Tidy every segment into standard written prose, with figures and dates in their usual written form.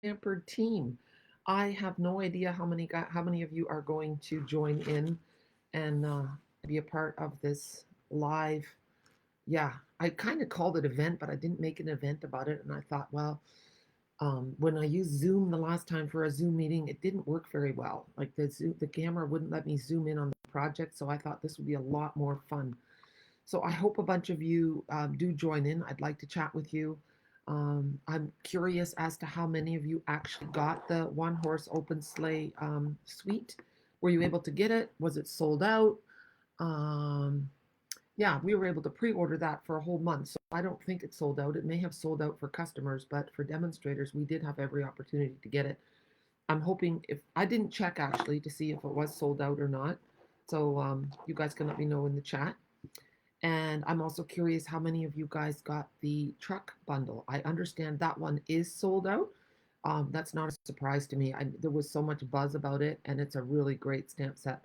Pampered Team. I have no idea how many of you are going to join in and be a part of this live. Yeah, I kind of called it event, but I didn't make an event about it. And I thought, well, when I used Zoom the last time for a Zoom meeting, it didn't work very well. Like the camera wouldn't let me zoom in on the project, so I thought this would be a lot more fun. So I hope a bunch of you do join in. I'd like to chat with you. I'm curious as to how many of you actually got the One Horse Open Sleigh Suite. Were you able to get it? Was it sold out? Um, yeah, we were able to pre-order that for a whole month. So I don't think it's sold out. It may have sold out for customers, but for demonstrators, we did have every opportunity to get it. I'm hoping if I didn't check actually to see if it was sold out or not. So you guys can let me know in the chat. And I'm also curious how many of you guys got the truck bundle. I understand that one is sold out. That's not a surprise to me. There was so much buzz about it, and it's a really great stamp set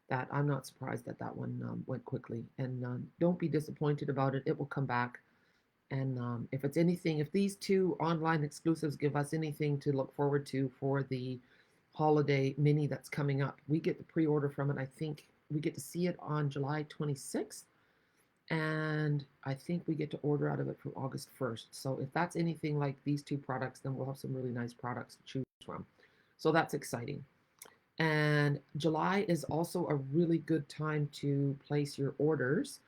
that I'm not surprised that that one went quickly. And don't be disappointed about it. It will come back. And if it's anything, if these two online exclusives give us anything to look forward to for the holiday mini that's coming up, we get the pre-order from it. I think we get to see it on July 26th, and I think we get to order out of it from August 1st. So if that's anything like these two products, then we'll have some really nice products to choose from. So that's exciting. And July is also a really good time to place your orders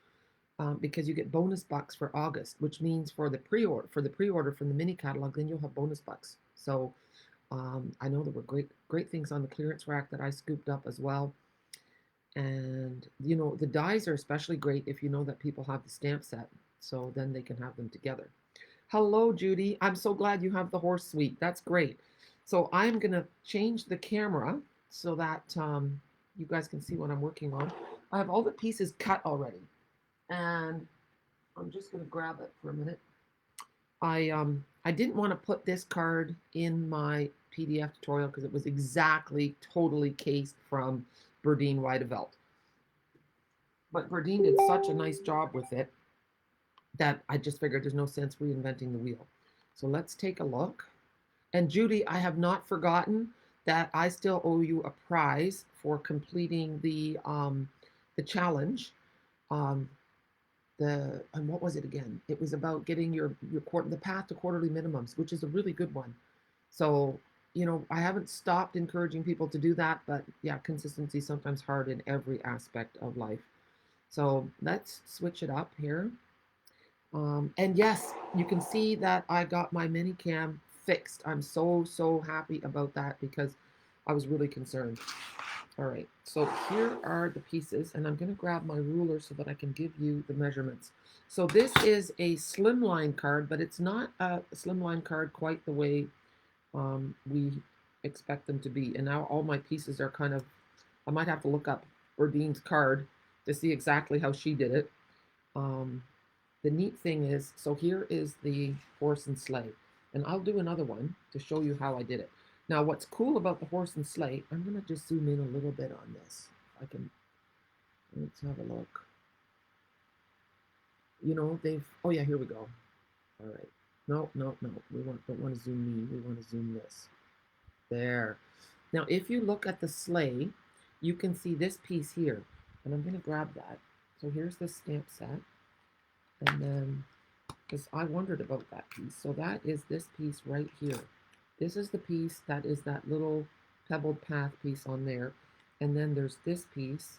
because you get bonus bucks for August, which means for the pre-order from the mini catalog, then you'll have bonus bucks. So I know there were great things on the clearance rack that I scooped up as well. And the dies are especially great if you know that people have the stamp set, so then they can have them together. Hello, Judy. I'm so glad you have the horse suite. That's great. So I'm gonna change the camera so that you guys can see what I'm working on. I have all the pieces cut already, and I'm just gonna grab it for a minute. I didn't want to put this card in my PDF tutorial because it was exactly totally cased from Berdien Weideveld. But Berdien did such a nice job with it that I just figured there's no sense reinventing the wheel. So let's take a look. And Judy, I have not forgotten that I still owe you a prize for completing the challenge. Um, and what was it again? It was about getting the path to quarterly minimums, which is a really good one. So I haven't stopped encouraging people to do that, but yeah, consistency is sometimes hard in every aspect of life. So let's switch it up here. And yes, you can see that I got my mini cam fixed. I'm so happy about that because I was really concerned. All right, so here are the pieces, and I'm going to grab my ruler so that I can give you the measurements. So this is a slimline card, but it's not a slimline card quite the way we expect them to be. And now all my pieces are kind of, I might have to look up Berdine's card to see exactly how she did it. The neat thing is, so here is the horse and sleigh, and I'll do another one to show you how I did it. Now, what's cool about the horse and sleigh, I'm going to just zoom in a little bit on this. If I can, let's have a look. Oh yeah, here we go. All right. No. We don't want to zoom me. We want to zoom this. There. Now, if you look at the sleigh, you can see this piece here, and I'm going to grab that. So here's the stamp set. And then, because I wondered about that piece. So that is this piece right here. This is the piece that is that little pebbled path piece on there. And then there's this piece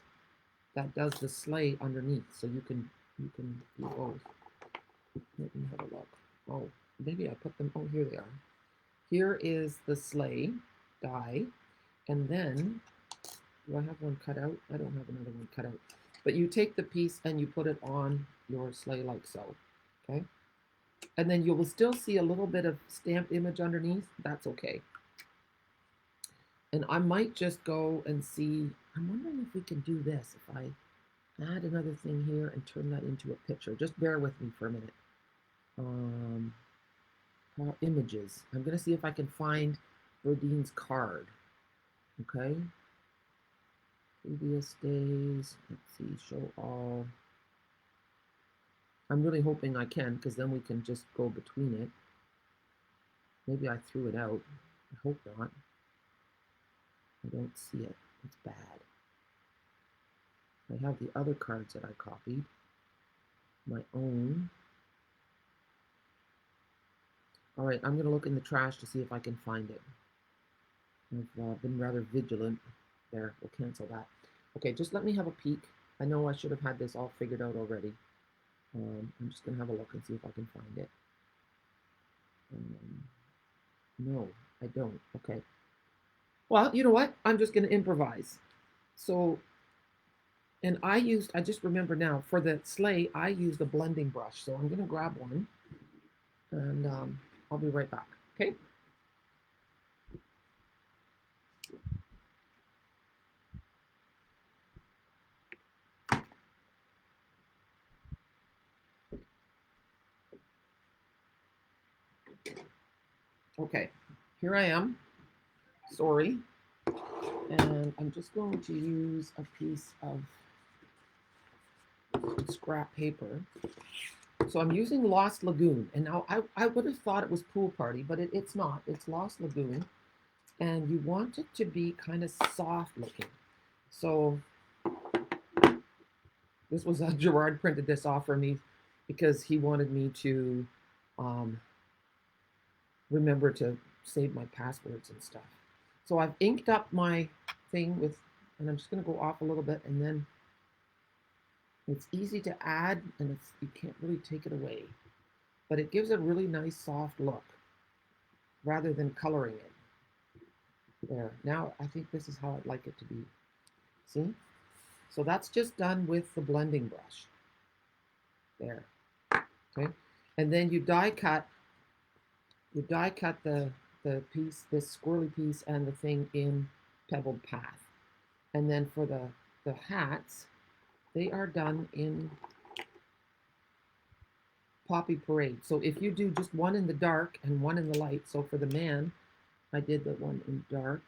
that does the sleigh underneath. So you can do both. Let me have a look. Oh, maybe I put them, oh, here they are. Here is the sleigh die. And then, do I have one cut out? I don't have another one cut out. But you take the piece and you put it on your sleigh like so, okay? And then you will still see a little bit of stamped image underneath. That's okay. And I might just go and see, I'm wondering if we can do this, if I add another thing here and turn that into a picture. Just bear with me for a minute. Images. I'm going to see if I can find Berdine's card. Okay. Previous days. Let's see. Show all. I'm really hoping I can, because then we can just go between it. Maybe I threw it out. I hope not. I don't see it. It's bad. I have the other cards that I copied, my own. All right, I'm going to look in the trash to see if I can find it. I've been rather vigilant. There, we'll cancel that. Okay, just let me have a peek. I know I should have had this all figured out already. I'm just going to have a look and see if I can find it. No, I don't. Okay. Well, you know what? I'm just going to improvise. So, and I just remember now, for the sleigh, I used a blending brush. So I'm going to grab one, and I'll be right back. Okay? Okay, here I am. Sorry. And I'm just going to use a piece of scrap paper. So I'm using Lost Lagoon. And now I would have thought it was Pool Party, but it's not. It's Lost Lagoon. And you want it to be kind of soft looking. So this was Gerard printed this off for me because he wanted me to remember to save my passwords and stuff. So I've inked up my thing with, and I'm just going to go off a little bit, and then it's easy to add, and you can't really take it away. But it gives a really nice soft look rather than coloring it. There. Now I think this is how I'd like it to be. See? So that's just done with the blending brush. There. Okay. And then you die cut the piece, this squirrely piece, and the thing in Pebbled Path. And then for the hats, they are done in Poppy Parade. So if you do just one in the dark and one in the light, so for the man, I did the one in dark.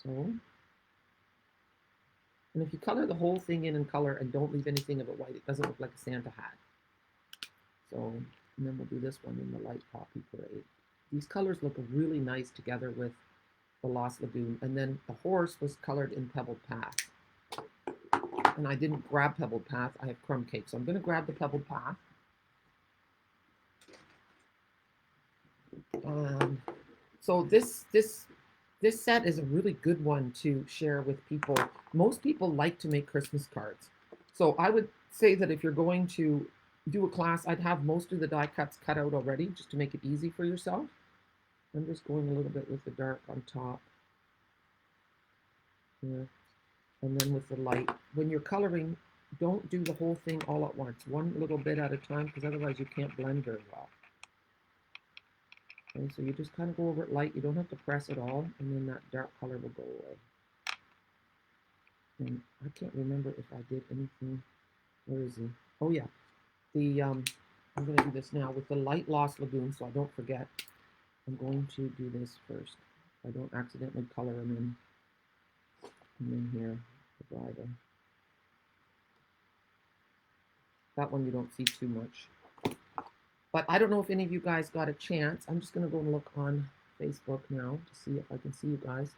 So, and if you color the whole thing in color and don't leave anything of it white, it doesn't look like a Santa hat. So, and then we'll do this one in the light Poppy Parade. These colors look really nice together with the Lost Lagoon. And then the horse was colored in Pebbled Path. And I didn't grab Pebbled Path. I have Crumb Cake. So I'm going to grab the Pebbled Path. So this set is a really good one to share with people. Most people like to make Christmas cards. So I would say that if you're going to do a class, I'd have most of the die cuts cut out already just to make it easy for yourself. I'm just going a little bit with the dark on top. Yeah. And then with the light. When you're coloring, don't do the whole thing all at once. One little bit at a time, because otherwise you can't blend very well. Okay, so you just kind of go over it light. You don't have to press it all, and then that dark color will go away. And I can't remember if I did anything. Where is he? Oh yeah. I'm going to do this now with the light Lost Lagoon, so I don't forget. I'm going to do this first. I don't accidentally color them in. And then here, the bridle. That one you don't see too much. But I don't know if any of you guys got a chance. I'm just going to go and look on Facebook now to see if I can see you guys.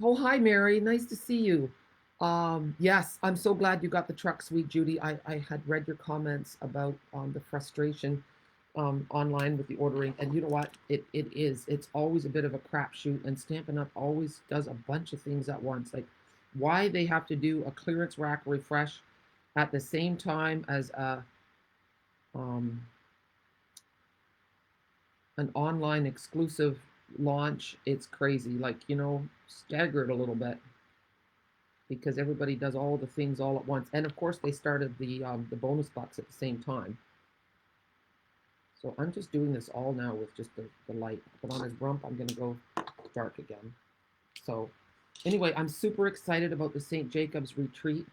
Oh, hi, Mary. Nice to see you. Yes, I'm so glad you got the truck suite, Judy. I had read your comments about the frustration online with the ordering. And you know what? It is. It's always a bit of a crapshoot. And Stampin' Up! Always does a bunch of things at once. Like why they have to do a clearance rack refresh at the same time as an online exclusive launch. It's crazy. Like, you know, staggered a little bit because everybody does all the things all at once. And of course they started the bonus box at the same time. So I'm just doing this all now with just the light. But on his rump, I'm going to go dark again. So anyway, I'm super excited about the St. Jacob's retreat.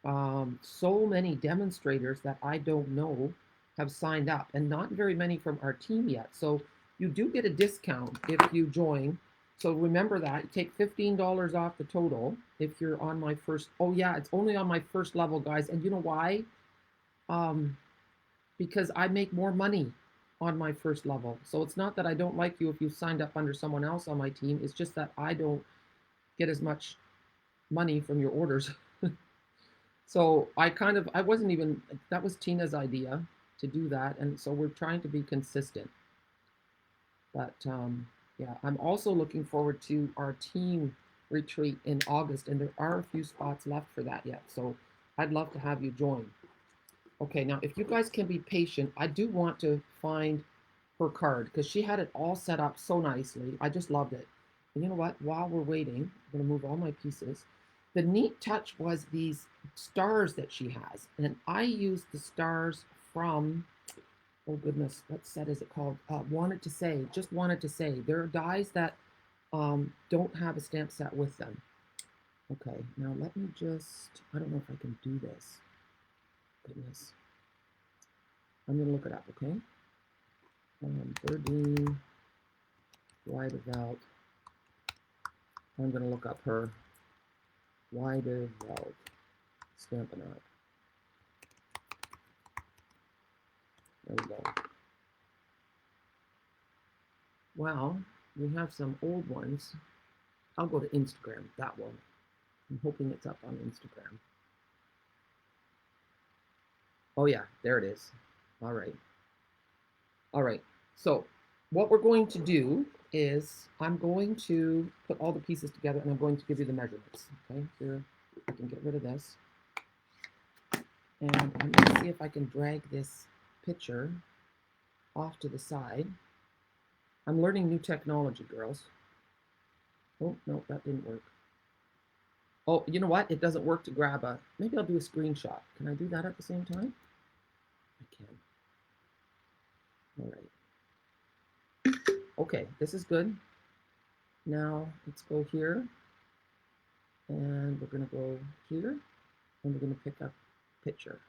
So many demonstrators that I don't know have signed up, and not very many from our team yet. So you do get a discount if you join. So remember that. You take $15 off the total if you're on my first. Oh yeah, it's only on my first level, guys. And you know why? Because I make more money on my first level. So it's not that I don't like you if you signed up under someone else on my team. It's just that I don't get as much money from your orders. So I wasn't even, that was Tina's idea to do that. And so we're trying to be consistent. But yeah, I'm also looking forward to our team retreat in August, and there are a few spots left for that yet. So I'd love to have you join. Okay, now if you guys can be patient, I do want to find her card because she had it all set up so nicely. I just loved it. And you know what? While we're waiting, I'm going to move all my pieces. The neat touch was these stars that she has. And I used the stars from, oh goodness, what set is it called? Wanted to Say, just Wanted to Say. There are dies that don't have a stamp set with them. Okay, now let me just, I don't know if I can do this. Goodness. I'm going to look it up, okay? Berdien Weideveld. I'm going to look up her Weideveld Stampin'Up. There we go. Well, we have some old ones. I'll go to Instagram, that one. I'm hoping it's up on Instagram. Oh yeah, there it is. All right. All right. So what we're going to do is I'm going to put all the pieces together and I'm going to give you the measurements. Okay, here I can get rid of this. And I'm going to see if I can drag this picture off to the side. I'm learning new technology, girls. Oh, no, that didn't work. Oh, you know what? It doesn't work to grab a, maybe I'll do a screenshot. Can I do that at the same time? I can. All right. Okay, this is good. Now let's go here. And we're going to go here. And we're going to pick up picture.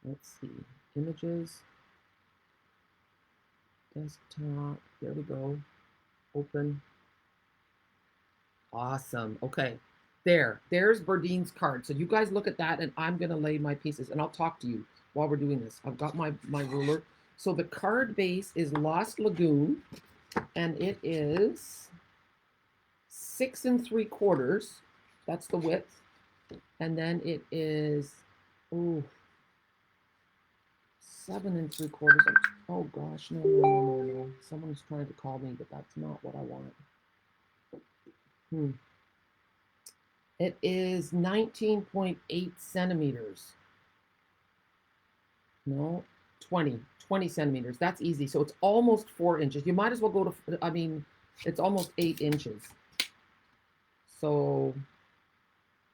Let's see. Images. Desktop. There we go. Open. Awesome. Okay. There's Berdien's card. So you guys look at that and I'm going to lay my pieces and I'll talk to you while we're doing this. I've got my ruler. So the card base is Lost Lagoon and it is 6 3/4. That's the width. And then it is, 7 3/4. Oh gosh, no. Someone's trying to call me, but that's not what I want. It is 19.8 centimeters. No, 20 centimeters. That's easy. So it's almost 4 inches. You might as well go to, I mean, it's almost 8 inches. So,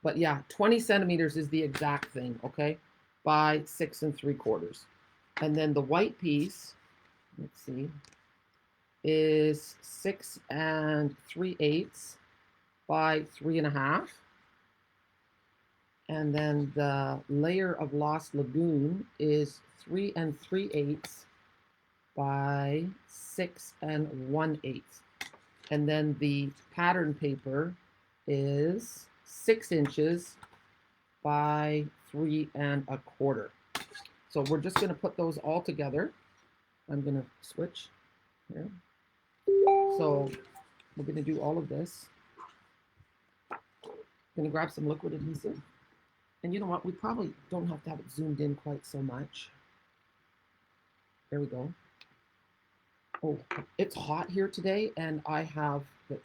but yeah, 20 centimeters is the exact thing, okay? By 6 3/4. And then the white piece, let's see, is 6 3/8 by 3.5. And then the layer of Lost Lagoon is 3 3/8 by 6 1/8. And then the pattern paper is 6 inches by 3 1/4. So we're just going to put those all together. I'm going to switch here. So we're going to do all of this. I'm going to grab some liquid adhesive. And you know what? We probably don't have to have it zoomed in quite so much. There we go. Oh, it's hot here today, and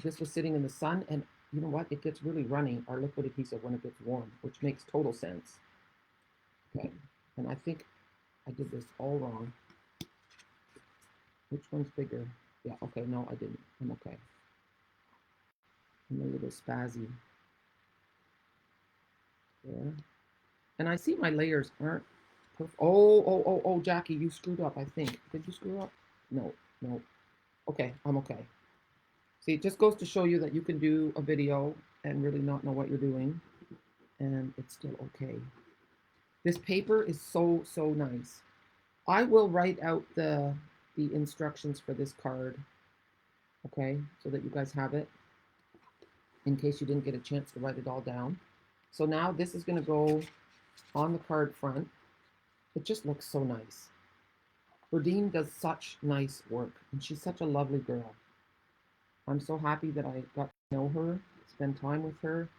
this was sitting in the sun, and you know what? It gets really runny, our liquid adhesive, when it gets warm, which makes total sense. Okay, and I think I did this all wrong. Which one's bigger? Yeah, okay, no, I didn't. I'm okay. I'm a little spazzy. There. And I see my layers aren't perfect. Oh, Jackie, you screwed up, I think. Did you screw up? No. Okay, I'm okay. See, it just goes to show you that you can do a video and really not know what you're doing, and it's still okay. This paper is so nice. I will write out the instructions for this card, okay, so that you guys have it in case you didn't get a chance to write it all down. So now this is going to go on the card front. It just looks so nice. Berdien does such nice work, and she's such a lovely girl. I'm so happy that I got to know her, spend time with her.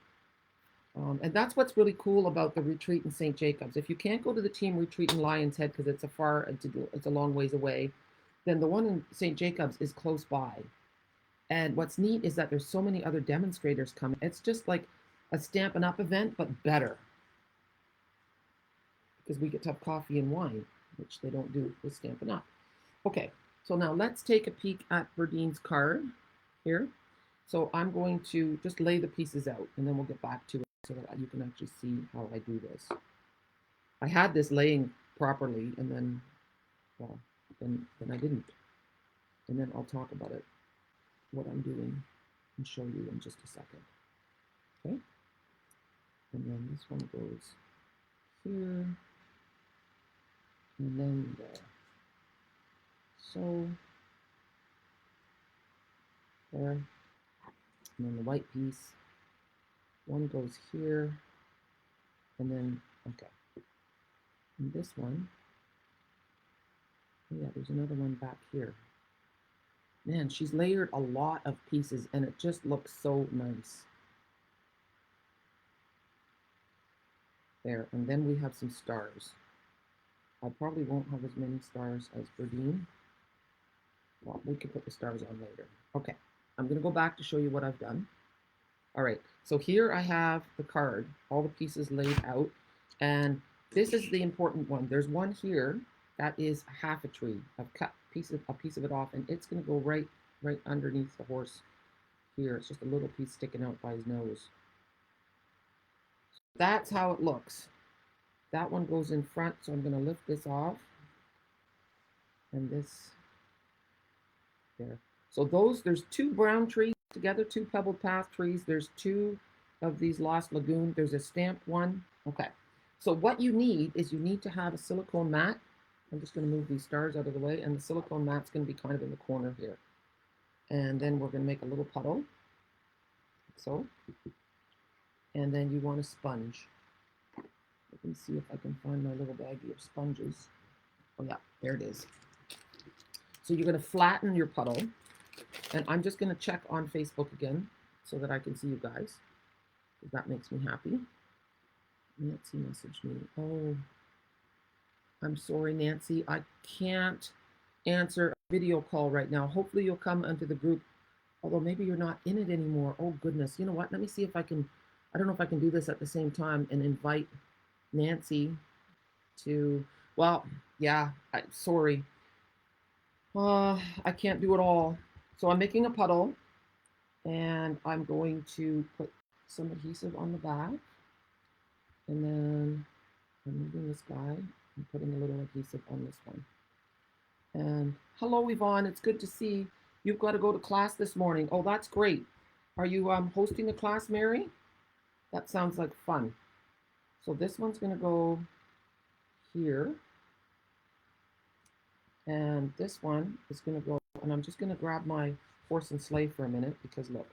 And that's what's really cool about the retreat in St. Jacobs. If you can't go to the team retreat in Lion's Head because it's a long ways away, then the one in St. Jacobs is close by. And what's neat is that there's so many other demonstrators coming. It's just like a Stampin' Up event, but better. Because we get to have coffee and wine, which they don't do with Stampin' Up. Okay, so now let's take a peek at Berdien's card here. So I'm going to just lay the pieces out, and then we'll get back to it so that you can actually see how I do this. I had this laying properly, and then, well, then I didn't. And then I'll talk about it, what I'm doing, and show you in just a second. Okay? And then this one goes here, and then there. So, there. And then the white piece, one goes here, and then, okay. And this one, oh yeah, there's another one back here. Man, she's layered a lot of pieces, and it just looks so nice. There, and then we have some stars. I probably won't have as many stars as Berdien. Well, we can put the stars on later. Okay, I'm gonna go back to show you what I've done. All right, so here I have the card, all the pieces laid out, and this is the important one. There's one here that is half a tree. I've cut a piece of it off, and it's gonna go right underneath the horse here. It's just a little piece sticking out by his nose. That's how it looks. That one goes in front, so I'm gonna lift this off, and this there. So there's two brown trees together, two pebbled path trees. There's two of these Lost Lagoon. There's a stamped one. Okay. So what you need is you need to have a silicone mat. I'm just going to move these stars out of the way, and the silicone mat's going to be kind of in the corner here. And then we're going to make a little puddle, like so. And then you want a sponge. Let me see if I can find my little baggie of sponges. Oh yeah, there it is. So you're going to flatten your puddle, and I'm just going to check on Facebook again so that I can see you guys, because that makes me happy. Nancy messaged me. Oh, I'm sorry, Nancy. I can't answer a video call right now. Hopefully you'll come into the group, although maybe you're not in it anymore. Oh, goodness. You know what? Let me see if I can, I don't know if I can do this at the same time and invite Nancy to, well, yeah, sorry. I can't do it all. So I'm making a puddle, and I'm going to put some adhesive on the back, and then I'm moving this guy and putting a little adhesive on this one. And hello, Yvonne, it's good to see. You've got to go to class this morning. Oh, that's great. Are you hosting a class, Mary? That sounds like fun. So this one's going to go here. And this one is going to go, and I'm just going to grab my horse and sleigh for a minute, because look,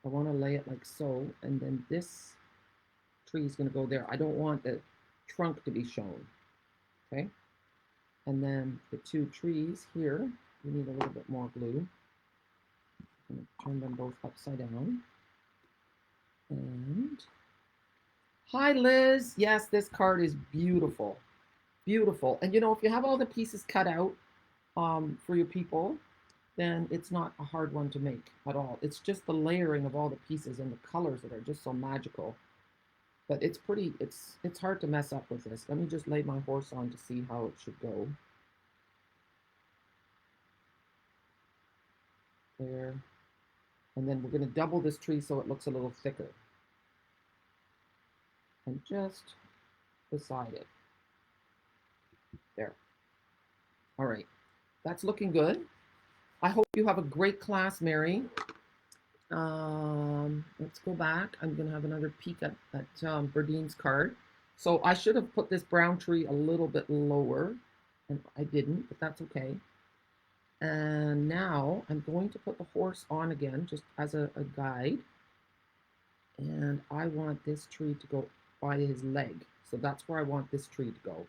I want to lay it like so, and then this tree is going to go there. I don't want the trunk to be shown, okay? And then the two trees here, we need a little bit more glue. I'm going to turn them both upside down. And hi, Liz. Yes, this card is beautiful. Beautiful. And you know, if you have all the pieces cut out for your people, then it's not a hard one to make at all. It's just the layering of all the pieces and the colors that are just so magical. But it's pretty, it's hard to mess up with this. Let me just lay my horse on to see how it should go. There. And then we're going to double this tree so it looks a little thicker. And just beside it. There. All right. That's looking good. I hope you have a great class, Mary. Let's go back. I'm going to have another peek at Berdien's card. So I should have put this brown tree a little bit lower, and I didn't, but that's okay. And now I'm going to put the horse on again, just as a guide. And I want this tree to go by his leg. So that's where I want this tree to go.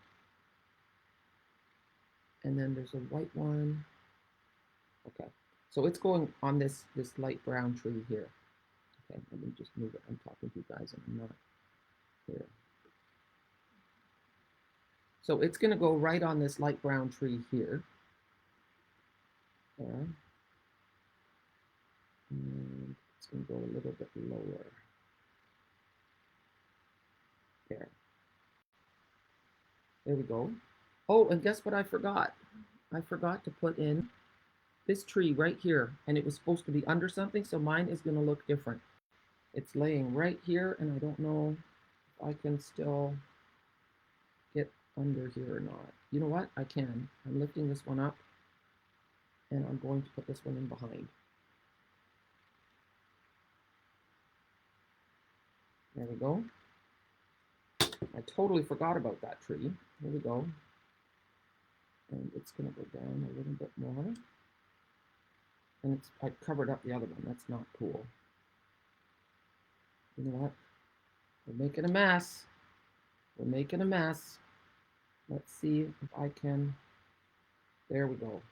and then there's a white one. Okay, so it's going on this light brown tree here. Okay, let me just move it. I'm talking to you guys and I'm not here. So it's going to go right on this light brown tree here. There. And it's going to go a little bit lower. There. There we go. Oh, and guess what I forgot? I forgot to put in this tree right here, and it was supposed to be under something, so mine is going to look different. It's laying right here, and I don't know if I can still get under here or not. You know what? I can. I'm lifting this one up, and I'm going to put this one in behind. There we go. I totally forgot about that tree. Here we go. And it's going to go down a little bit more. And I covered up the other one. That's not cool. You know what? We're making a mess. We're making a mess. Let's see if I can. There we go.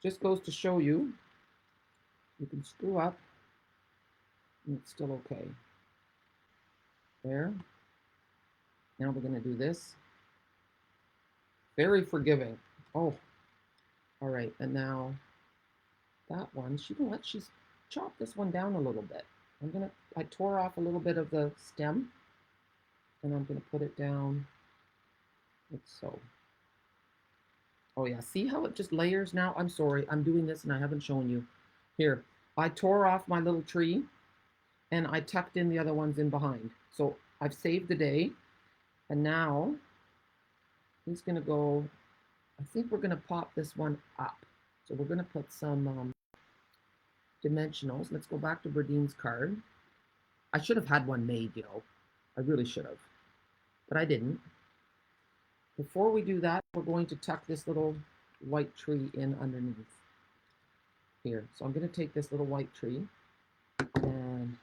Just goes to show you, you can screw up and it's still okay. There. Now we're going to do this. Very forgiving. Oh, all right. And now that one, you know what? She's chopped this one down a little bit. I tore off a little bit of the stem and I'm going to put it down like so. Oh yeah, see how it just layers now? I'm sorry, I'm doing this and I haven't shown you. Here, I tore off my little tree and I tucked in the other ones in behind. So I've saved the day. And now he's going to go, I think we're going to pop this one up. So we're going to put some dimensionals. Let's go back to Berdien's card. I should have had one made, you know. I really should have, but I didn't. Before we do that, we're going to tuck this little white tree in underneath here. So I'm going to take this little white tree and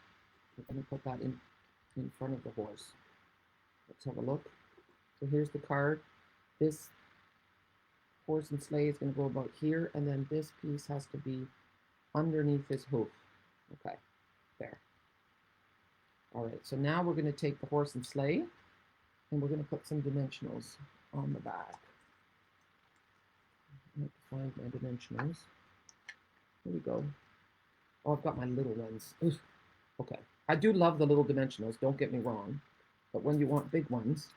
we're going to put that in front of the horse. Let's have a look. So here's the card. This horse and sleigh is going to go about here, and then this piece has to be underneath his hoof. Okay, there. All right, so now we're going to take the horse and sleigh, and we're going to put some dimensionals on the back. I have to find my dimensionals. Here we go. Oh, I've got my little ones. Oof. Okay, I do love the little dimensionals, don't get me wrong, but when you want big ones,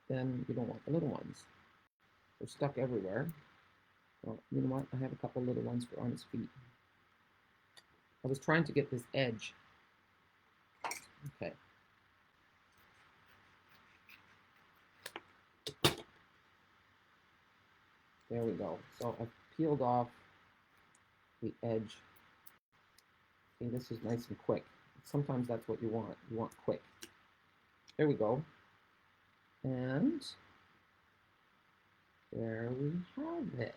then you don't want the little ones. They're stuck everywhere. Well, you know what? I have a couple little ones for on his feet. I was trying to get this edge. Okay. There we go. So I've peeled off the edge. Okay, this is nice and quick. Sometimes that's what you want. You want quick. There we go. And there we have it.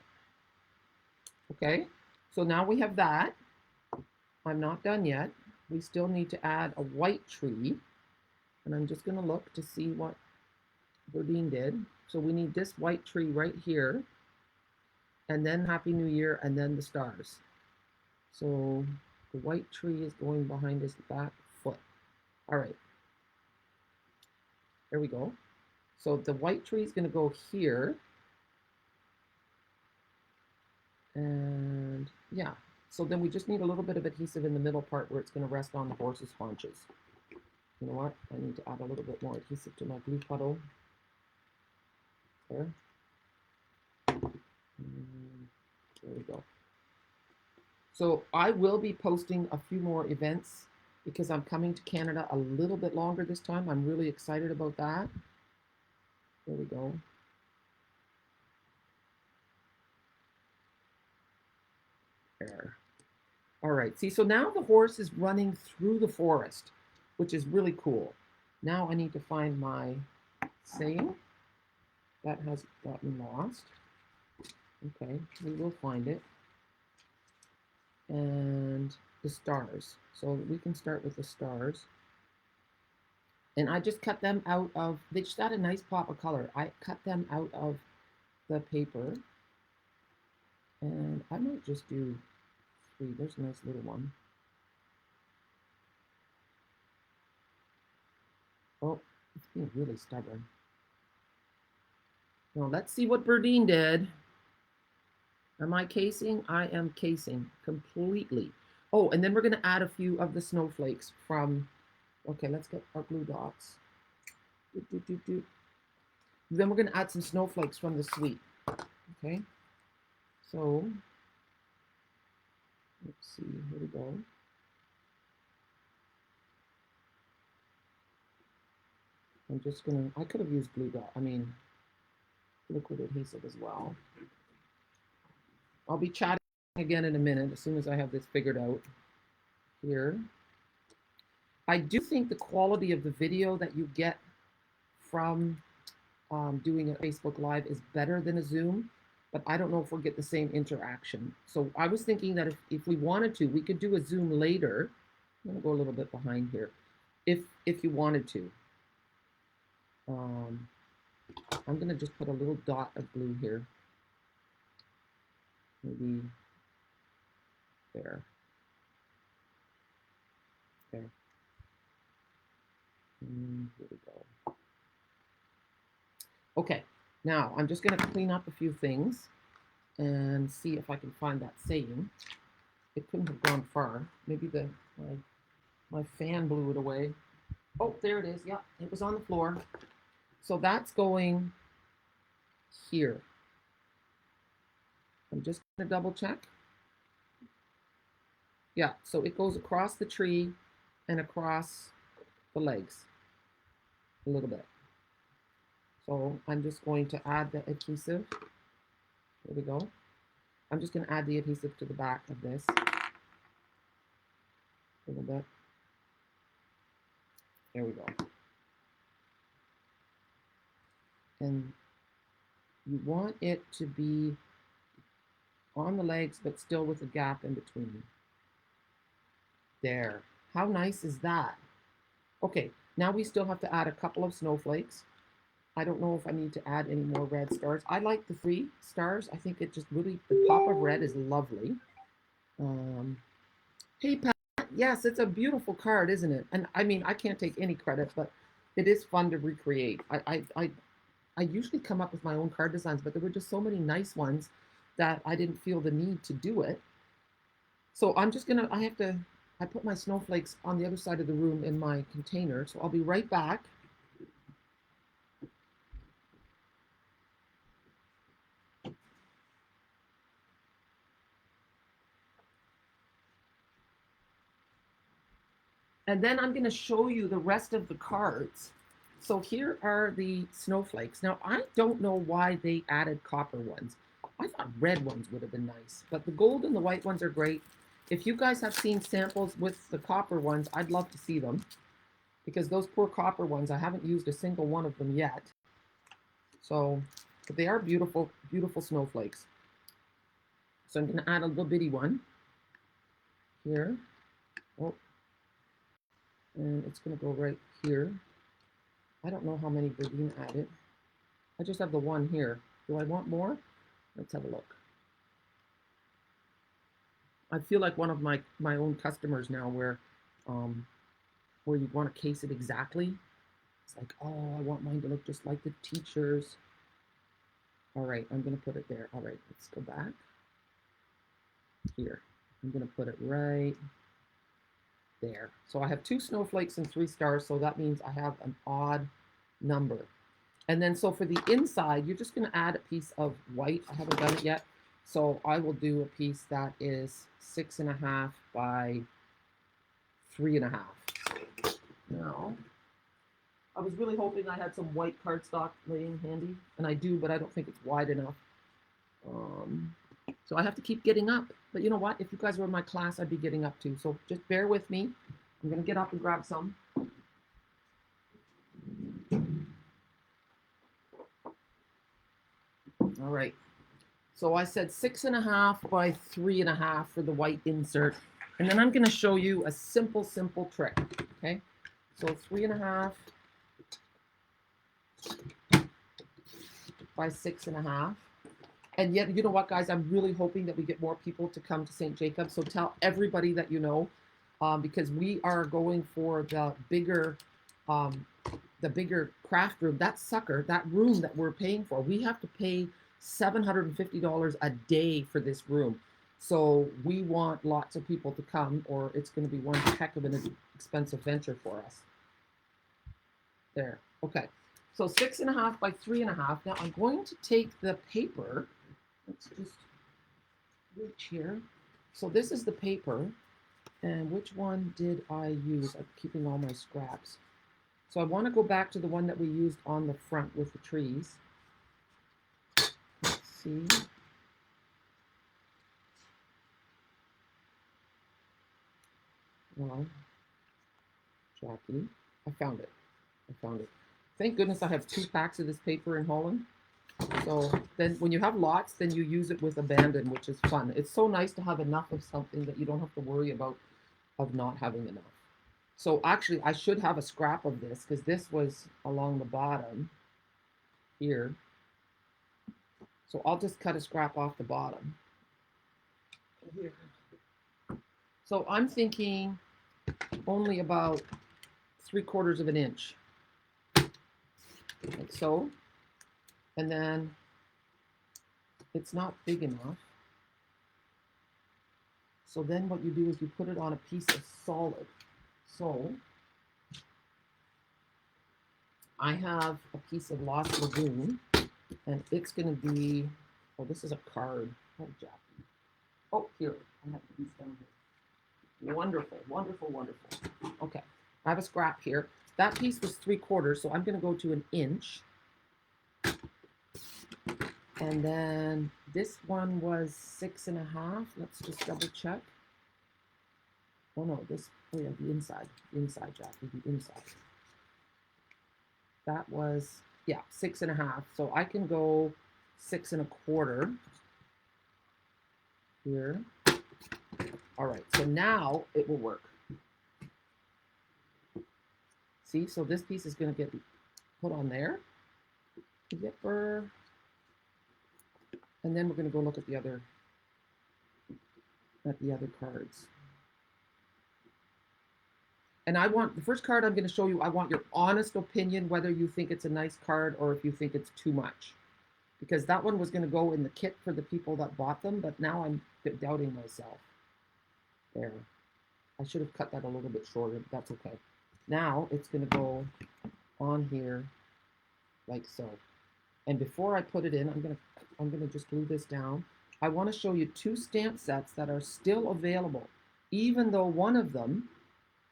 Okay, so now we have that. I'm not done yet. We still need to add a white tree. And I'm just going to look to see what Berdien did. So we need this white tree right here. And then Happy New Year, and then the stars. So the white tree is going behind his back foot. All right. There we go. So the white tree is going to go here. And yeah, so then we just need a little bit of adhesive in the middle part where it's going to rest on the horse's haunches. You know what? I need to add a little bit more adhesive to my glue puddle. There. And there we go. So I will be posting a few more events because I'm coming to Canada a little bit longer this time. I'm really excited about that. There we go. There. All right, see, so now the horse is running through the forest, which is really cool. Now I need to find my saying. That has gotten lost. Okay, we will find it. And the stars. So we can start with the stars. And I just cut them out of, they just had a nice pop of color. I cut them out of the paper And I might just do 3. There's a nice little one. Oh, it's being really stubborn. Now let's see what Berdien did. Am I casing? I am casing completely. Oh, and then we're going to add a few of the snowflakes from, okay, let's get our glue dots. Then we're going to add some snowflakes from the suite. Okay, so let's see, here we go. I'm just going to, I could have used glue dot, liquid adhesive as well. I'll be chatting again in a minute as soon as I have this figured out here. I do think the quality of the video that you get from doing a Facebook Live is better than a Zoom, but I don't know if we'll get the same interaction. So I was thinking that if we wanted to, we could do a Zoom later. I'm gonna go a little bit behind here, if you wanted to. I'm gonna just put a little dot of blue here. Maybe there. There. And here we go. Okay, now I'm just going to clean up a few things and see if I can find that saying. It couldn't have gone far. Maybe my fan blew it away. Oh, there it is. Yeah, it was on the floor. So that's going here. I'm just going to double check. Yeah, so it goes across the tree and across the legs a little bit. So I'm just going to add the adhesive. There we go. I'm just going to add the adhesive to the back of this a little bit. There we go. And you want it to be on the legs, but still with a gap in between. There. How nice is that? Okay, now we still have to add a couple of snowflakes. I don't know if I need to add any more red stars. I like the 3 stars. I think it just really, the pop of red is lovely. Hey, Pat. Yes, it's a beautiful card, isn't it? And I mean, I can't take any credit, but it is fun to recreate. I usually come up with my own card designs, but there were just so many nice ones that I didn't feel the need to do it. So I'm just gonna, I put my snowflakes on the other side of the room in my container. So I'll be right back. And then I'm going to show you the rest of the cards. So here are the snowflakes. Now, I don't know why they added copper ones. I thought red ones would have been nice, but the gold and the white ones are great. If you guys have seen samples with the copper ones, I'd love to see them, because those poor copper ones, I haven't used a single one of them yet. So, but they are beautiful, beautiful snowflakes. So I'm going to add a little bitty one here. Oh. And it's going to go right here. I don't know how many Berdien added. I just have the one here. Do I want more? Let's have a look. I feel like one of my own customers now, where you want to case it exactly. It's like, oh, I want mine to look just like the teacher's. All right, I'm going to put it there. All right, let's go back. Here. I'm going to put it right there. So I have 2 snowflakes and 3 stars, so that means I have an odd number. And then so for the inside, you're just going to add a piece of white. I haven't done it yet, so I will do a piece that is 6.5 by 3.5. Now, I was really hoping I had some white cardstock laying handy, and I do, but I don't think it's wide enough. So I have to keep getting up. But you know what? If you guys were in my class, I'd be getting up too. So just bear with me. I'm going to get up and grab some. All right. So I said 6.5 by 3.5 for the white insert. And then I'm going to show you a simple trick. Okay. So 3.5 by 6.5. And yet, you know what, guys? I'm really hoping that we get more people to come to St. Jacobs. So tell everybody that you know, because we are going for um, the bigger craft room. That sucker, that room that we're paying for, we have to pay $750 a day for this room. So we want lots of people to come, or it's going to be one heck of an expensive venture for us. There. Okay. So 6.5 by 3.5. Now I'm going to take the paper. Let's just reach here. So this is the paper. And which one did I use? I'm keeping all my scraps. So I want to go back to the one that we used on the front with the trees. Let's see. Well, Jackie, I found it. I found it. Thank goodness I have 2 packs of this paper in Holland. So then when you have lots, then you use it with abandon, which is fun. It's so nice to have enough of something that you don't have to worry about of not having enough. So actually, I should have a scrap of this because this was along the bottom here. So I'll just cut a scrap off the bottom. Here. So I'm thinking only about 3/4 of an inch, like so. And then it's not big enough. So then what you do is you put it on a piece of solid. So I have a piece of Lost Lagoon, and it's going to be, oh, this is a card. Oh, Jackie. Oh, here. I have the piece down here. Wonderful, wonderful, wonderful. Okay, I have a scrap here. That piece was 3/4, so I'm going to go to an inch. And then this one was 6.5. Let's just double check. Oh no, oh yeah, the inside, Jackie, the inside. That was, yeah, 6.5. So I can go 6.25 here. All right, so now it will work. See, so this piece is going to get put on there. Yipper. And then we're going to go look at the other cards. And I want, the first card I'm going to show you, I want your honest opinion, whether you think it's a nice card or if you think it's too much. Because that one was going to go in the kit for the people that bought them, but now I'm doubting myself. There. I should have cut that a little bit shorter, but that's okay. Now it's going to go on here like so. And before I put it in, I'm going to just glue this down. I want to show you 2 stamp sets that are still available, even though one of them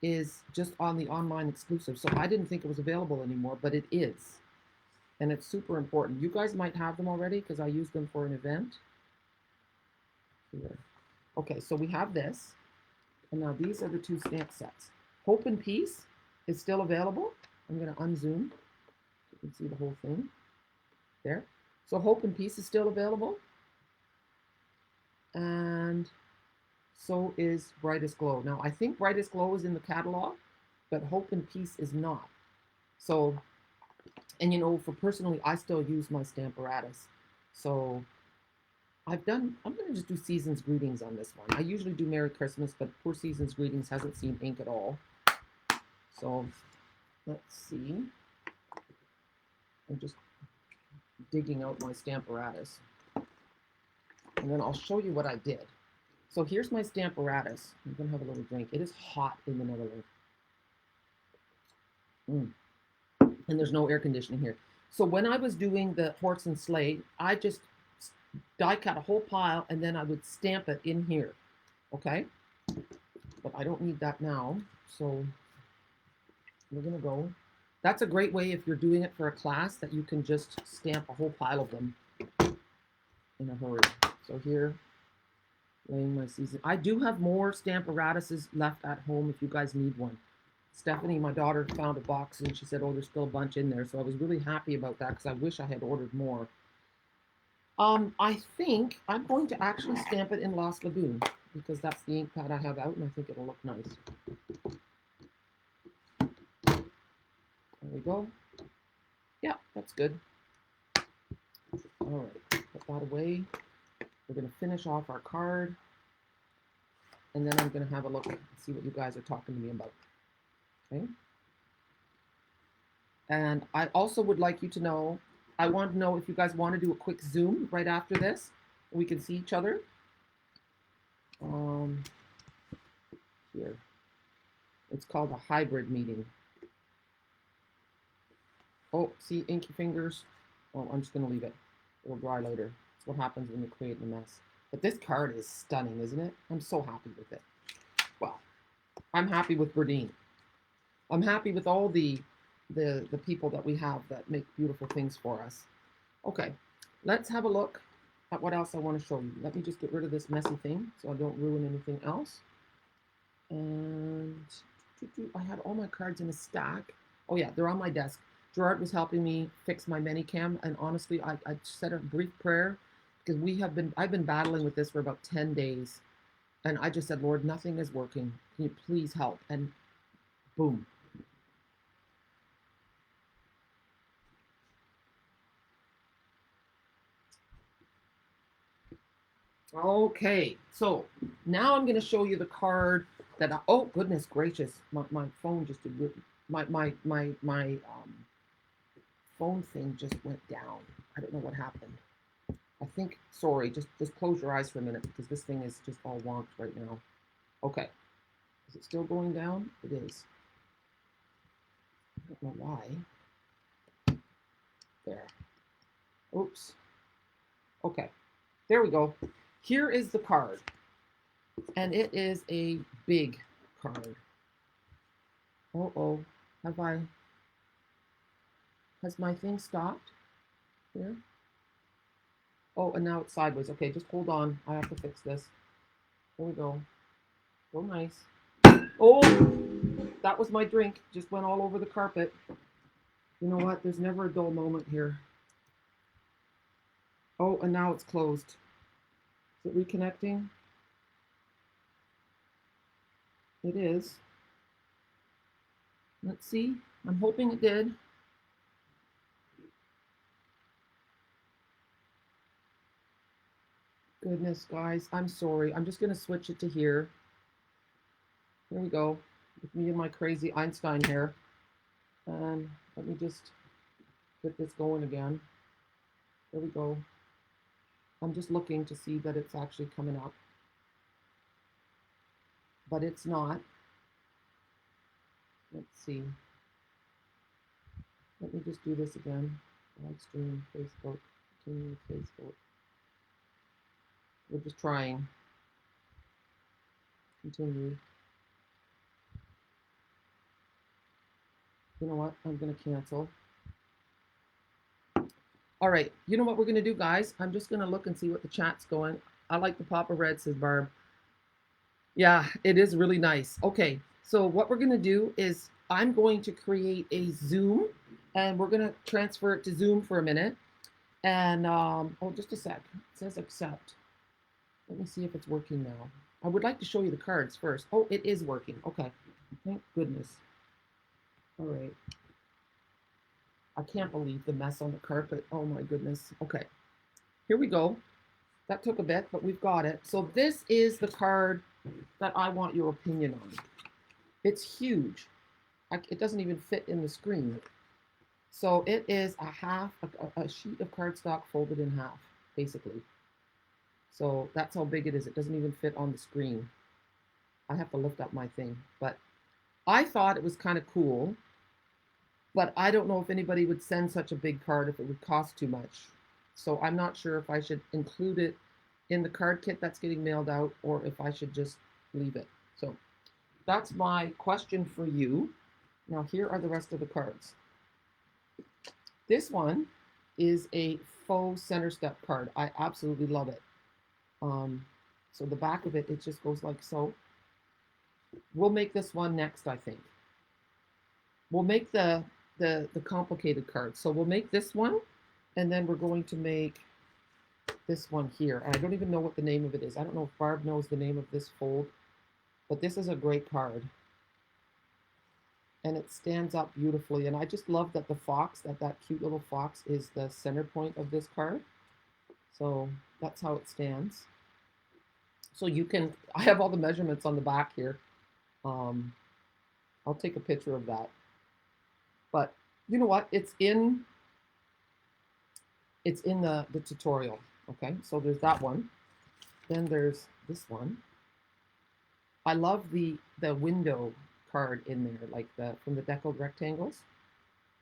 is just on the online exclusive. So I didn't think it was available anymore, but it is. And it's super important. You guys might have them already because I used them for an event. Here. Okay, so we have this. And now these are the 2 stamp sets. Hope and Peace is still available. I'm going to unzoom. You can see the whole thing. There. So Hope and Peace is still available. And so is Brightest Glow. Now, I think Brightest Glow is in the catalog, but Hope and Peace is not. So, and you know, for personally, I still use my Stamparatus. So I'm going to just do Season's Greetings on this one. I usually do Merry Christmas, but poor Season's Greetings hasn't seen ink at all. So let's see. I'm just digging out my Stamparatus. And then I'll show you what I did. So here's my Stamparatus. I'm going to have a little drink. It is hot in the Netherlands. And there's no air conditioning here. So when I was doing the horse and sleigh, I just die cut a whole pile and then I would stamp it in here. Okay? But I don't need that now. So we're going to go. That's a great way if you're doing it for a class that you can just stamp a whole pile of them in a hurry. So here, laying my season. I do have more Stamparatuses left at home if you guys need one. Stephanie, my daughter, found a box and she said, oh, there's still a bunch in there. So I was really happy about that because I wish I had ordered more. I think I'm going to actually stamp it in Lost Lagoon because that's the ink pad I have out and I think it'll look nice. There we go. Yeah, that's good. All right, put that away. We're going to finish off our card. And then I'm going to have a look and see what you guys are talking to me about. Okay. And I also would like you to know, I want to know if you guys want to do a quick Zoom right after this. We can see each other. Here. It's called a hybrid meeting. Oh, see, inky fingers. Oh, I'm just going to leave it. It'll dry later. That's what happens when you create a mess. But this card is stunning, isn't it? I'm so happy with it. Well, I'm happy with Berdien. I'm happy with all the people that we have that make beautiful things for us. Okay, let's have a look at what else I want to show you. Let me just get rid of this messy thing so I don't ruin anything else. And I had all my cards in a stack. Oh yeah, they're on my desk. Gerard was helping me fix my Minicam, and honestly, I said a brief prayer because I've been battling with this for about 10 days, and I just said, Lord, nothing is working. Can you please help? And boom. Okay, so now I'm going to show you the card that oh goodness gracious, my phone just did my phone thing just went down. I don't know what happened. I think, sorry, just close your eyes for a minute because this thing is just all wonked right now. Okay, is it still going down? It is. I don't know why. There. Oops. Okay, there we go. Here is the card, and it is a big card. Uh-oh, has my thing stopped here? Oh, and now it's sideways. Okay, just hold on. I have to fix this. There we go. Oh, nice. Oh, that was my drink. Just went all over the carpet. You know what? There's never a dull moment here. Oh, and now it's closed. Is it reconnecting? It is. Let's see. I'm hoping it did. Goodness, guys, I'm sorry. I'm just going to switch it to here. Here we go. With me and my crazy Einstein hair. And let me just get this going again. There we go. I'm just looking to see that it's actually coming up. But it's not. Let's see. Let me just do this again. Live stream, Facebook, continue with Facebook. We're just trying. Continue. You know what? I'm going to cancel. All right. You know what we're going to do, guys? I'm just going to look and see what the chat's going. I like the pop of red, says Barb. Yeah, it is really nice. Okay. So what we're going to do is I'm going to create a Zoom, and we're going to transfer it to Zoom for a minute. And, oh, just a sec. It says accept. Let me see if it's working now. I would like to show you the cards first. Oh, it is working. Okay. Thank goodness. All right. I can't believe the mess on the carpet. Oh my goodness. Okay. Here we go. That took a bit, but we've got it. So this is the card that I want your opinion on. It's huge. It doesn't even fit in the screen. So it is a sheet of cardstock folded in half, basically. So that's how big it is. It doesn't even fit on the screen. I have to lift up my thing. But I thought it was kind of cool. But I don't know if anybody would send such a big card if it would cost too much. So I'm not sure if I should include it in the card kit that's getting mailed out or if I should just leave it. So that's my question for you. Now here are the rest of the cards. This one is a faux center step card. I absolutely love it. So the back of it, it just goes like so. We'll make this one next, I think. We'll make the complicated cards. So we'll make this one, and then we're going to make this one here. And I don't even know what the name of it is. I don't know if Barb knows the name of this fold, but this is a great card. And it stands up beautifully. And I just love that the fox, that cute little fox is the center point of this card. So that's how it stands. So you can, I have all the measurements on the back here. Um, I'll take a picture of that. But you know what? It's in the tutorial. Okay, so there's that one. Then there's this one. I love the window card in there, like the from the deckled rectangles.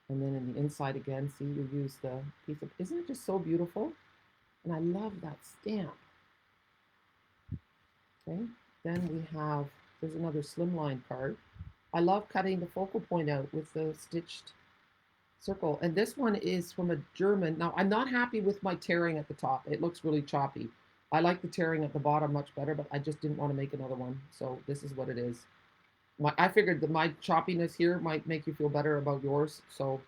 And then in the inside again, see, you use the piece of, isn't it just so beautiful? And I love that stamp. Okay, then we have, there's another slimline card. I love cutting the focal point out with the stitched circle. And this one is from a German. Now, I'm not happy with my tearing at the top. It looks really choppy. I like the tearing at the bottom much better, but I just didn't want to make another one. So this is what it is. I figured that my choppiness here might make you feel better about yours. So,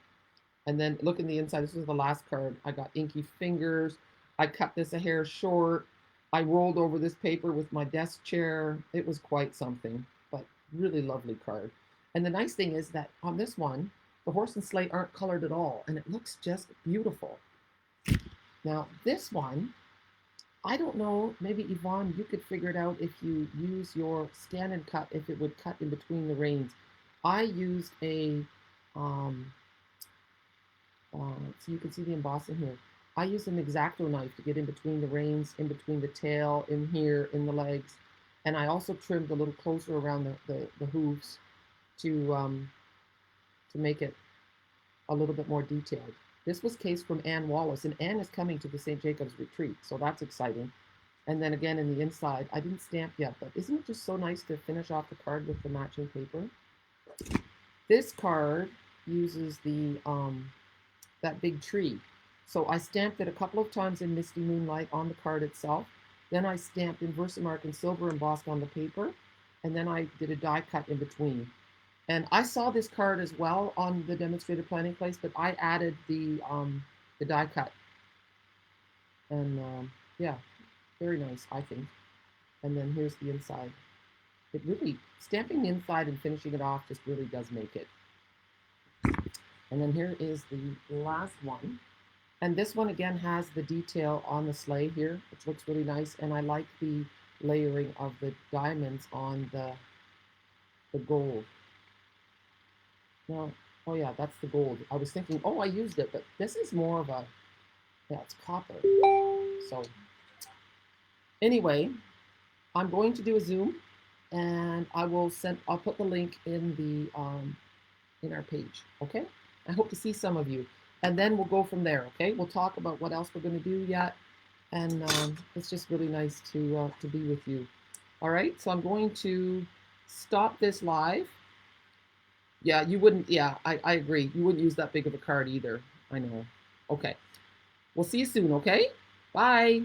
and then look in the inside. This is the last card. I got inky fingers. I cut this a hair short. I rolled over this paper with my desk chair. It was quite something, but really lovely card. And the nice thing is that on this one, the horse and sleigh aren't colored at all, and it looks just beautiful. Now, this one, I don't know, maybe Yvonne, you could figure it out if you use your scan and cut, if it would cut in between the reins. I used a, so you can see the embossing here. I used an X-Acto knife to get in between the reins, in between the tail, in here, in the legs. And I also trimmed a little closer around the hooves to make it a little bit more detailed. This was case from Ann Wallace, and Ann is coming to the St. Jacob's Retreat, so that's exciting. And then again in the inside, I didn't stamp yet, but isn't it just so nice to finish off the card with the matching paper? This card uses the that big tree. So I stamped it a couple of times in Misty Moonlight on the card itself. Then I stamped in Versamark and silver embossed on the paper. And then I did a die cut in between. And I saw this card as well on the demonstrator planning place, but I added the die cut. And yeah, very nice, I think. And then here's the inside. It really, stamping the inside and finishing it off just really does make it. And then here is the last one. And this one again has the detail on the sleigh here, which looks really nice. And I like the layering of the diamonds on the gold. Now, oh yeah, that's the gold. I was thinking, oh, I used it, but this is more of a, yeah, it's copper. So anyway, I'm going to do a Zoom, and I'll put the link in our page, okay? I hope to see some of you. And then we'll go from there, okay? We'll talk about what else we're going to do yet. And it's just really nice to be with you. All right, so I'm going to stop this live. Yeah, you wouldn't, yeah, I agree. You wouldn't use that big of a card either. I know. Okay. We'll see you soon, okay? Bye.